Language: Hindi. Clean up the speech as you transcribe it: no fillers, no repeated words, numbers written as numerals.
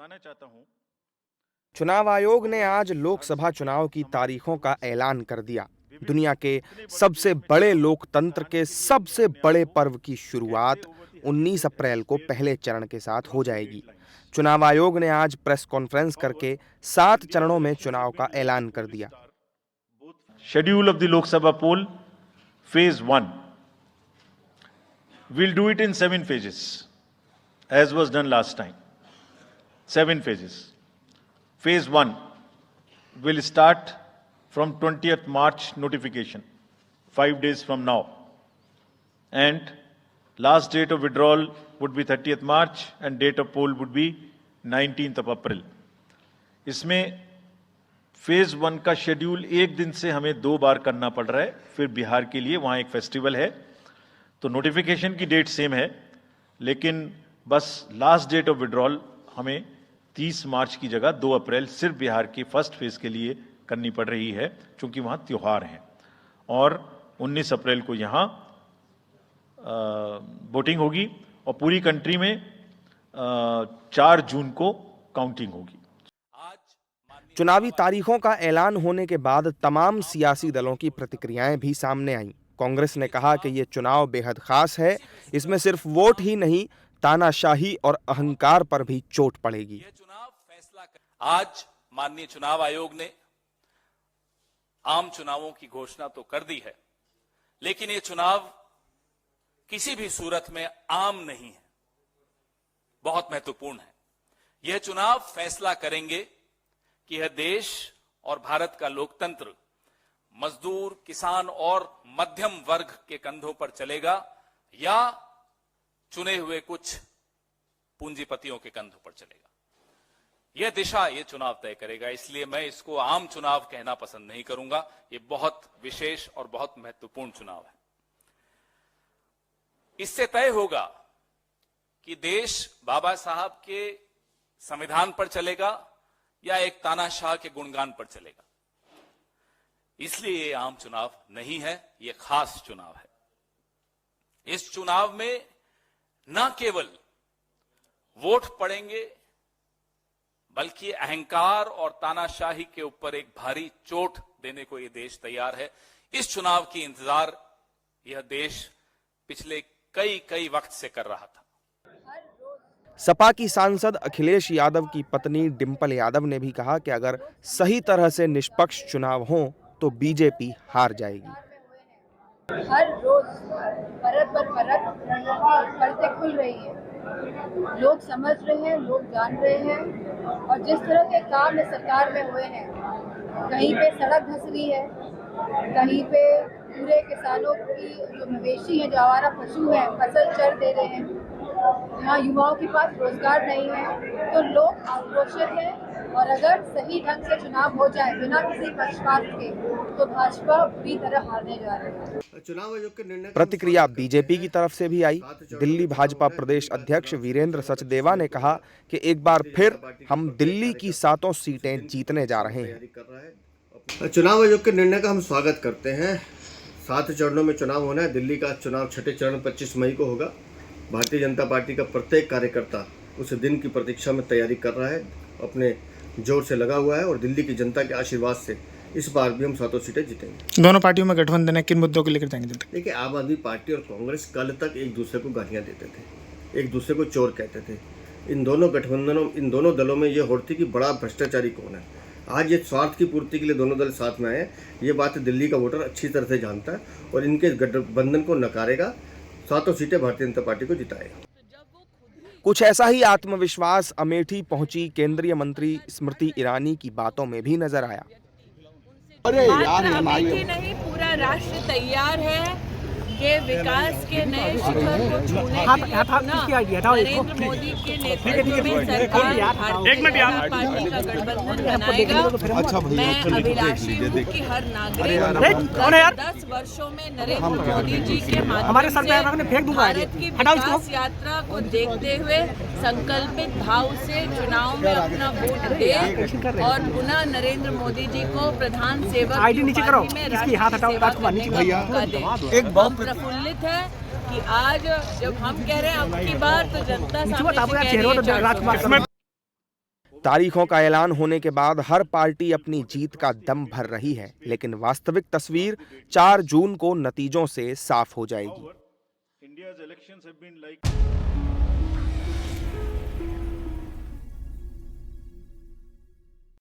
बताना चाहता हूं। चुनाव आयोग ने आज लोकसभा चुनाव की तारीखों का ऐलान कर दिया। दुनिया के सबसे बड़े लोकतंत्र के सबसे बड़े पर्व की शुरुआत 19 अप्रैल को पहले चरण के साथ हो जाएगी। चुनाव आयोग ने आज प्रेस कॉन्फ्रेंस करके 7 चरणों में चुनाव का ऐलान कर दिया। Schedule of the Lok Sabha poll phase 1 we'll do it in 7 phases as was done last time. 7 phases. Phase 1 will start from 20th March notification, 5 days from now, and last date of withdrawal would be 30th March and date of poll would be 19th of April. इसमें फेज 1 का शेड्यूल एक दिन से हमें 2 बार करना पड़ रहा है। फिर बिहार के लिए वहां एक फेस्टिवल है, तो नोटिफिकेशन की डेट सेम है, लेकिन बस लास्ट डेट ऑफ विड्रॉल हमें 30 मार्च की जगह 2 अप्रैल सिर्फ बिहार की फर्स्ट फेज के लिए करनी पड़ रही है, क्योंकि वहां त्योहार हैं। और 19 अप्रैल को यहां वोटिंग होगी और पूरी कंट्री में 4 जून को काउंटिंग होगी। चुनावी तारीखों का ऐलान होने के बाद तमाम सियासी दलों की प्रतिक्रियाएं भी सामने आईं। कांग्रेस ने कहा कि ये चुनाव बेहद खास है, इसमें सिर्फ वोट ही नहीं, तानाशाही और अहंकार पर भी चोट पड़ेगी। आज माननीय चुनाव आयोग ने आम चुनावों की घोषणा तो कर दी है, लेकिन ये चुनाव किसी भी सूरत में आम नहीं है, बहुत महत्वपूर्ण है। यह चुनाव फैसला करेंगे कि यह देश और भारत का लोकतंत्र मजदूर, किसान और मध्यम वर्ग के कंधों पर चलेगा या चुने हुए कुछ पूंजीपतियों के कंधों पर चलेगा। यह दिशा ये चुनाव तय करेगा। इसलिए मैं इसको आम चुनाव कहना पसंद नहीं करूंगा। ये बहुत विशेष और बहुत महत्वपूर्ण चुनाव है। इससे तय होगा कि देश बाबा साहब के संविधान पर चलेगा या एक तानाशाह के गुणगान पर चलेगा। इसलिए ये आम चुनाव नहीं है, ये खास चुनाव है। इस चुनाव में न केवल वोट पड़ेंगे, बल्कि अहंकार और तानाशाही के ऊपर एक भारी चोट देने को ये देश तैयार है। इस चुनाव की इंतजार यह देश पिछले कई वक्त से कर रहा था। सपा की सांसद अखिलेश यादव की पत्नी डिंपल यादव ने भी कहा कि अगर सही तरह से निष्पक्ष चुनाव हो तो बीजेपी हार जाएगी। हर रोज परत पर परतें खुल रही है, लोग समझ रहे हैं, लोग जान रहे हैं, और जिस तरह के काम इस सरकार में हुए हैं, कहीं पे सड़क धंस रही है, कहीं पे पूरे किसानों की जो मवेशी है, जो आवारा पशु है, फसल चर दे रहे हैं, यहाँ युवाओं के पास रोजगार नहीं है, तो लोग आक्रोशित हैं। और अगर सही ढंग से चुनाव हो जाए बिना किसी पक्षपात के, तो भाजपा बुरी तरह हारने जा रही है। चुनाव आयोग के निर्णय प्रतिक्रिया बीजेपी की तरफ से भी आई। दिल्ली भाजपा प्रदेश अध्यक्ष वीरेंद्र सचदेवा ने कहा कि एक बार फिर हम दिल्ली की 7 सीटें जीतने जा रहे हैं। चुनाव आयोग के निर्णय का हम स्वागत करते हैं। 7 चरणों में चुनाव होना है। दिल्ली का चुनाव 6ठे चरण 25 मई को होगा। भारतीय जनता पार्टी का प्रत्येक कार्यकर्ता उस दिन की प्रतीक्षा में तैयारी कर रहा है, अपने जोर से लगा हुआ है, और दिल्ली की जनता के आशीर्वाद से इस बार भी हम 7 सीटें जीतेंगे। दोनों पार्टियों में गठबंधन है, किन मुद्दों को लेकर जाएंगे? देखिए, आम आदमी पार्टी और कांग्रेस कल तक एक दूसरे को गालियां देते थे, एक दूसरे को चोर कहते थे। इन दोनों दलों में ये होती कि बड़ा भ्रष्टाचारी कौन है। आज ये स्वार्थ की पूर्ति के लिए दोनों दल साथ में आए। ये बात दिल्ली का वोटर अच्छी तरह से जानता है और इनके गठबंधन को नकारेगा। 7 सीटें भारतीय जनता पार्टी को जिताएगा। कुछ ऐसा ही आत्मविश्वास अमेठी पहुंची केंद्रीय मंत्री स्मृति ईरानी की बातों में भी नजर आया। मात्र अमेठी नहीं, पूरा राष्ट्र तैयार है के विकास के नए शिखर को छूने के लिए नरेंद्र मोदी के नेतृत्व में सरकार भारतीय जनता पार्टी का गठबंधन बनाएगा। मैं अभिलाषी हूँ कि हर नागरिक 10 वर्षों में नरेंद्र मोदी जी के माध्यम से भारत की विकास यात्रा को देखते हुए संकल्पित भाव से चुनाव में अपना वोट दे और पुनः नरेंद्र मोदी जी को प्रधान सेवक में राष्ट्र प्रफुल्लित है कि आज जब हम कह रहे हैं अब की बार, तो जनता सामने तारीखों का ऐलान होने के बाद हर पार्टी अपनी जीत का दम भर रही है, लेकिन वास्तविक तस्वीर 4 जून को नतीजों से साफ हो जाएगी। India's elections have been like